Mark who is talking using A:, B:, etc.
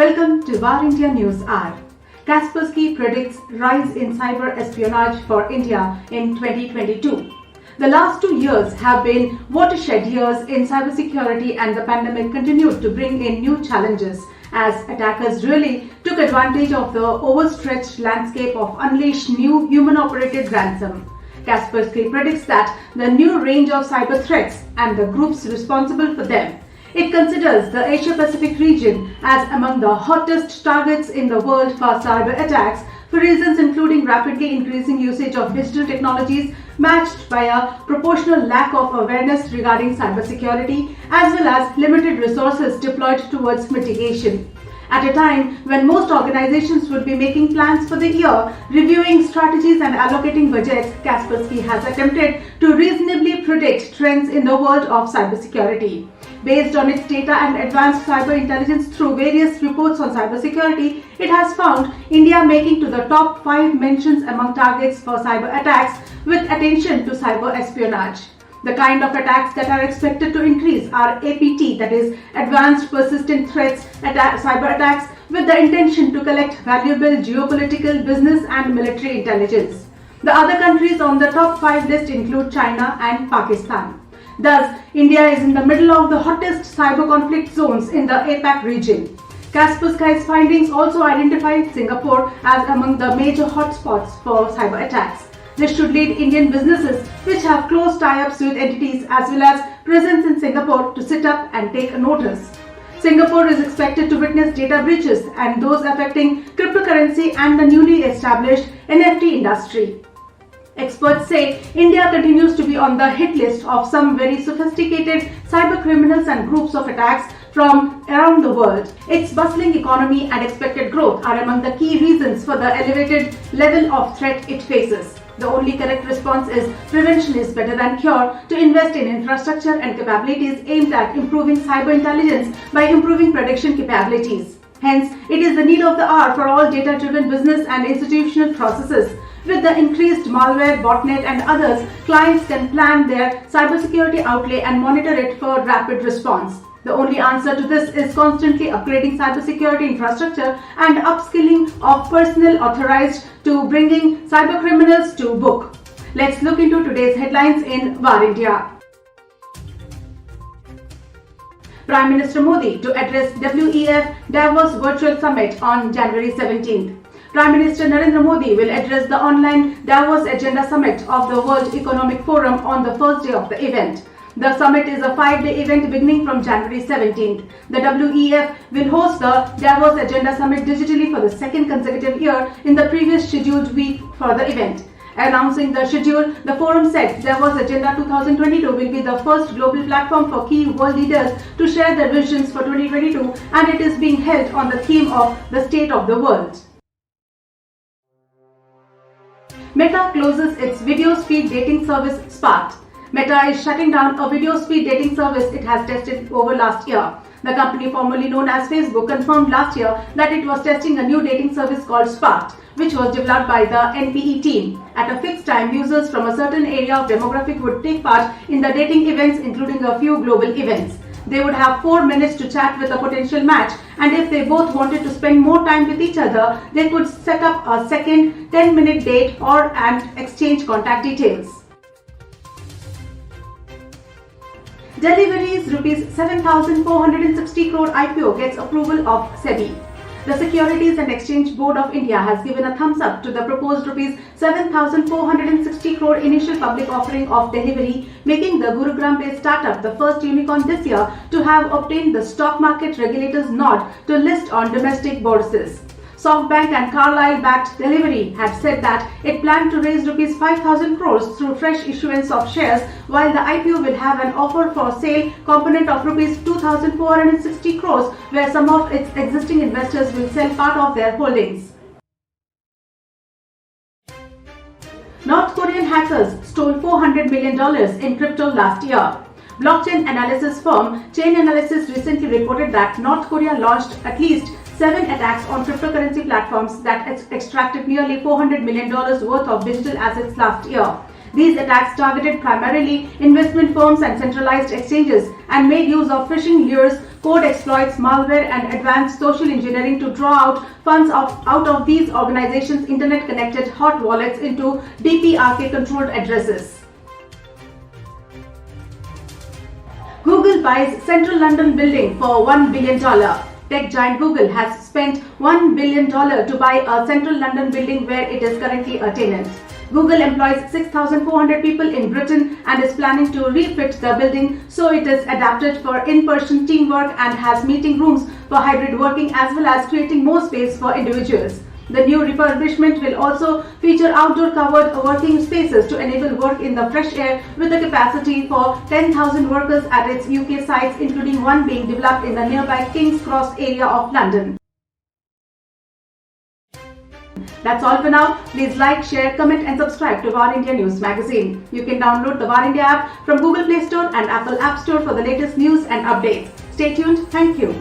A: Welcome to VAR India News Hour. Kaspersky predicts rise in cyber espionage for India in 2022. The last 2 years have been watershed years in cybersecurity, and the pandemic continued to bring in new challenges as attackers really took advantage of the overstretched landscape of unleashed new human-operated ransom. Kaspersky predicts that the new range of cyber threats and the groups responsible for them. It considers the Asia-Pacific region as among the hottest targets in the world for cyber attacks for reasons including rapidly increasing usage of digital technologies matched by a proportional lack of awareness regarding cybersecurity as well as limited resources deployed towards mitigation. At a time when most organizations would be making plans for the year, reviewing strategies and allocating budgets, Kaspersky has attempted to reasonably predict trends in the world of cybersecurity. Based on its data and advanced cyber intelligence through various reports on cybersecurity, it has found India making to the top 5 mentions among targets for cyber attacks with attention to cyber espionage. The kind of attacks that are expected to increase are APT, that is Advanced Persistent Threats, cyber attacks with the intention to collect valuable geopolitical, business and military intelligence. The other countries on the top 5 list include China and Pakistan. Thus, India is in the middle of the hottest cyber conflict zones in the APAC region. Kaspersky's findings also identify Singapore as among the major hotspots for cyber attacks. This should lead Indian businesses which have close tie-ups with entities as well as presence in Singapore to sit up and take notice. Singapore is expected to witness data breaches and those affecting cryptocurrency and the newly established NFT industry. Experts say India continues to be on the hit list of some very sophisticated cyber criminals and groups of attacks from around the world. Its bustling economy and expected growth are among the key reasons for the elevated level of threat it faces. The only correct response is prevention is better than cure, to invest in infrastructure and capabilities aimed at improving cyber intelligence by improving prediction capabilities. Hence, it is the need of the hour for all data-driven business and institutional processes. With the increased malware, botnet and others, clients can plan their cybersecurity outlay and monitor it for rapid response. The only answer to this is constantly upgrading cybersecurity infrastructure and upskilling of personnel authorized to bringing cybercriminals to book. Let's look into today's headlines in VAR India. Prime Minister Modi to address WEF Davos Virtual Summit on January 17th. Prime Minister Narendra Modi will address the online Davos Agenda Summit of the World Economic Forum on the first day of the event. The summit is a 5-day event beginning from January 17th. The WEF will host the Davos Agenda Summit digitally for the second consecutive year in the previous scheduled week for the event. Announcing the schedule, the forum said Davos Agenda 2022 will be the first global platform for key world leaders to share their visions for 2022, and it is being held on the theme of the state of the world. Meta closes its video speed dating service Spark. Meta is shutting down a video speed dating service it has tested over last year. The company formerly known as Facebook confirmed last year that it was testing a new dating service called Spark, which was developed by the NPE team. At a fixed time, users from a certain area of demographic would take part in the dating events, including a few global events. They would have 4 minutes to chat with a potential match, and if they both wanted to spend more time with each other, they could set up a second 10-minute date and exchange contact details. Delhivery's Rs 7,460 crore IPO gets approval of SEBI. The Securities and Exchange Board of India has given a thumbs up to the proposed Rs 7,460 crore initial public offering of Delhivery, making the Gurugram-based startup the first unicorn this year to have obtained the stock market regulator's nod to list on domestic bourses. SoftBank and Carlyle-backed Delhivery had said that it planned to raise Rs 5,000 crores through fresh issuance of shares, while the IPO will have an offer for sale component of Rs 2,460 crores, where some of its existing investors will sell part of their holdings. North Korean hackers stole $400 million in crypto last year. Blockchain analysis firm Chainalysis recently reported that North Korea launched at least 7 attacks on cryptocurrency platforms that extracted nearly $400 million worth of digital assets last year. These attacks targeted primarily investment firms and centralized exchanges and made use of phishing lures code exploits, malware, and advanced social engineering to draw out funds out of these organizations' internet-connected hot wallets into DPRK-controlled addresses. Google buys Central London building for $1 billion. Tech giant Google has spent $1 billion to buy a Central London building where it is currently a tenant. Google employs 6,400 people in Britain and is planning to refit the building so it is adapted for in-person teamwork and has meeting rooms for hybrid working as well as creating more space for individuals. The new refurbishment will also feature outdoor covered working spaces to enable work in the fresh air with a capacity for 10,000 workers at its UK sites, including one being developed in the nearby King's Cross area of London. That's all for now. Please like, share, comment and subscribe to War India News magazine. You can download the War India app from Google Play Store and Apple App Store for the latest news and updates. Stay tuned. Thank you.